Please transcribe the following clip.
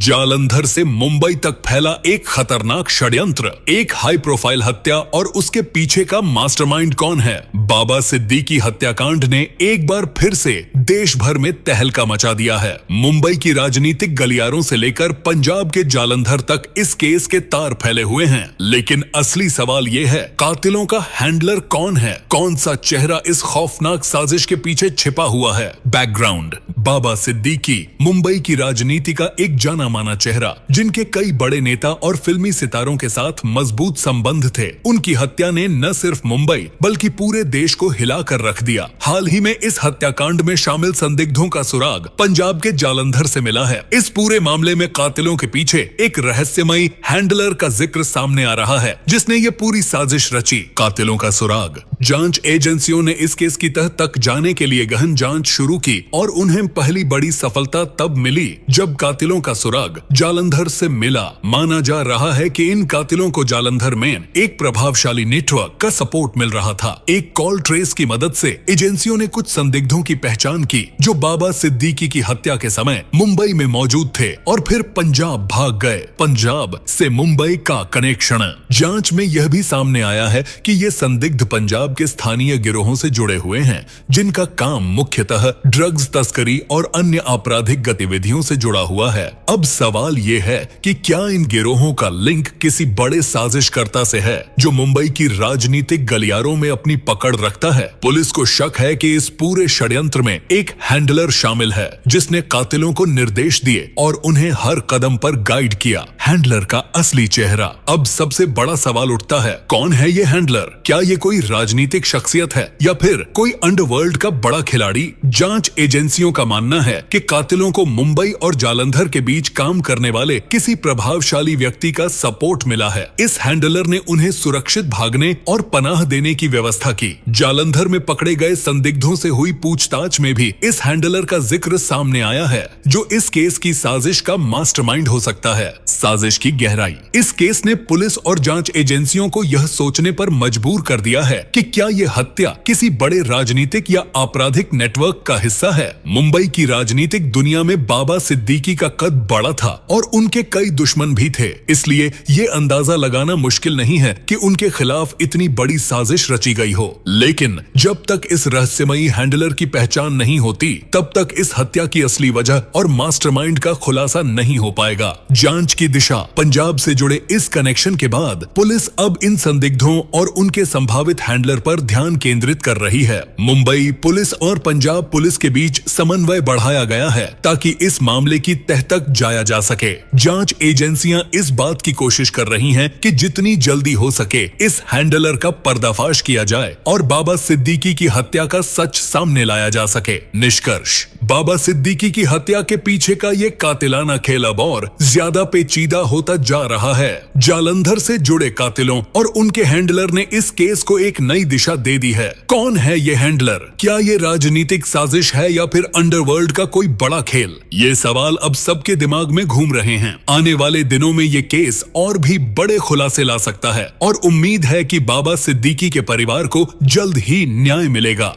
जालंधर से मुंबई तक फैला एक खतरनाक षड्यंत्र, एक हाई प्रोफाइल हत्या और उसके पीछे का मास्टरमाइंड कौन है। बाबा सिद्दीकी हत्याकांड ने एक बार फिर से देश भर में तहलका मचा दिया है। मुंबई की राजनीतिक गलियारों से लेकर पंजाब के जालंधर तक इस केस के तार फैले हुए हैं। लेकिन असली सवाल ये है, कातिलों का हैंडलर कौन है? कौन सा चेहरा इस खौफनाक साजिश के पीछे छिपा हुआ है? बैकग्राउंड: बाबा सिद्दीकी मुंबई की राजनीति का एक जाना माना चेहरा, जिनके कई बड़े नेता और फिल्मी सितारों के साथ मजबूत संबंध थे। उनकी हत्या ने न सिर्फ मुंबई बल्कि पूरे देश को हिला कर रख दिया। हाल ही में इस हत्याकांड में शामिल संदिग्धों का सुराग पंजाब के जालंधर से मिला है। इस पूरे मामले में कातिलों के पीछे एक रहस्यमयी हैंडलर का जिक्र सामने आ रहा है, जिसने ये पूरी साजिश रची। कातिलों का सुराग: जांच एजेंसियों ने इस केस की तह तक जाने के लिए गहन जांच शुरू की और उन्हें पहली बड़ी सफलता तब मिली जब कातिलों का सुराग जालंधर से मिला। माना जा रहा है कि इन कातिलों को जालंधर में एक प्रभावशाली नेटवर्क का सपोर्ट मिल रहा था। एक कॉल ट्रेस की मदद से एजेंसियों ने कुछ संदिग्धों की पहचान की जो बाबा सिद्दीकी की हत्या के समय मुंबई में मौजूद थे और फिर पंजाब भाग गए। पंजाब से मुंबई का कनेक्शन: जांच में यह भी सामने आया है कि ये संदिग्ध पंजाब के स्थानीय गिरोहों से जुड़े हुए हैं, जिनका काम मुख्यतः ड्रग्स तस्करी और अन्य आपराधिक गतिविधियों से जुड़ा हुआ है। अब सवाल ये है कि क्या इन गिरोहों का लिंक किसी बड़े साजिशकर्ता से है जो मुंबई की राजनीतिक गलियारों में अपनी पकड़ रखता है। पुलिस को शक है कि इस पूरे षड्यंत्र में एक हैंडलर शामिल है, जिसने कातिलों को निर्देश दिए और उन्हें हर कदम पर गाइड किया। हैंडलर का असली चेहरा: अब सबसे बड़ा सवाल उठता है, कौन है ये हैंडलर? क्या ये कोई राजनीतिक शख्सियत है या फिर कोई अंडरवर्ल्ड का बड़ा खिलाड़ी? जांच एजेंसियों का मानना है कि कातिलों को मुंबई और जालंधर के बीच काम करने वाले किसी प्रभावशाली व्यक्ति का सपोर्ट मिला है। इस हैंडलर ने उन्हें सुरक्षित भागने और पनाह देने की व्यवस्था की। जालंधर में पकड़े गए संदिग्धों से हुई पूछताछ में भी इस हैंडलर का जिक्र सामने आया है, जो इस केस की साजिश का मास्टरमाइंड हो सकता है। साजिश की गहराई: इस केस ने पुलिस और जांच एजेंसियों को यह सोचने पर मजबूर कर दिया है कि क्या यह हत्या किसी बड़े राजनीतिक या आपराधिक नेटवर्क का हिस्सा है। मुंबई की राजनीतिक दुनिया में बाबा सिद्दीकी का कद बड़ा था और उनके कई दुश्मन भी थे, इसलिए ये अंदाजा लगाना मुश्किल नहीं है कि उनके खिलाफ इतनी बड़ी साजिश रची गई हो। लेकिन जब तक इस रहस्यमयी हैंडलर की पहचान नहीं होती, तब तक इस हत्या की असली वजह और मास्टरमाइंड का खुलासा नहीं हो पाएगा। जांच की दिशा: पंजाब से जुड़े इस कनेक्शन के बाद पुलिस अब इन संदिग्धों और उनके संभावित हैंडलर पर ध्यान केंद्रित कर रही है। मुंबई पुलिस और पंजाब पुलिस के बीच समन्वय बढ़ाया गया है ताकि इस मामले की तह तक जाया जा सके। जांच एजेंसियां इस बात की कोशिश कर रही हैं कि जितनी जल्दी हो सके इस हैंडलर का पर्दाफाश किया जाए और बाबा सिद्दीकी की हत्या का सच सामने लाया जा सके। निष्कर्ष: बाबा सिद्दीकी की हत्या के पीछे का ये कातिलाना खेल अब और ज्यादा पेचीदा होता जा रहा है। जालंधर से जुड़े कातिलों और उनके हैंडलर ने इस केस को एक नई दिशा दे दी है। कौन है ये हैंडलर? क्या ये राजनीतिक साजिश है या फिर अंडरवर्ल्ड का कोई बड़ा खेल? ये सवाल अब सबके दिमाग में घूम रहे हैं। आने वाले दिनों में ये केस और भी बड़े खुलासे ला सकता है और उम्मीद है कि बाबा सिद्दीकी के परिवार को जल्द ही न्याय मिलेगा।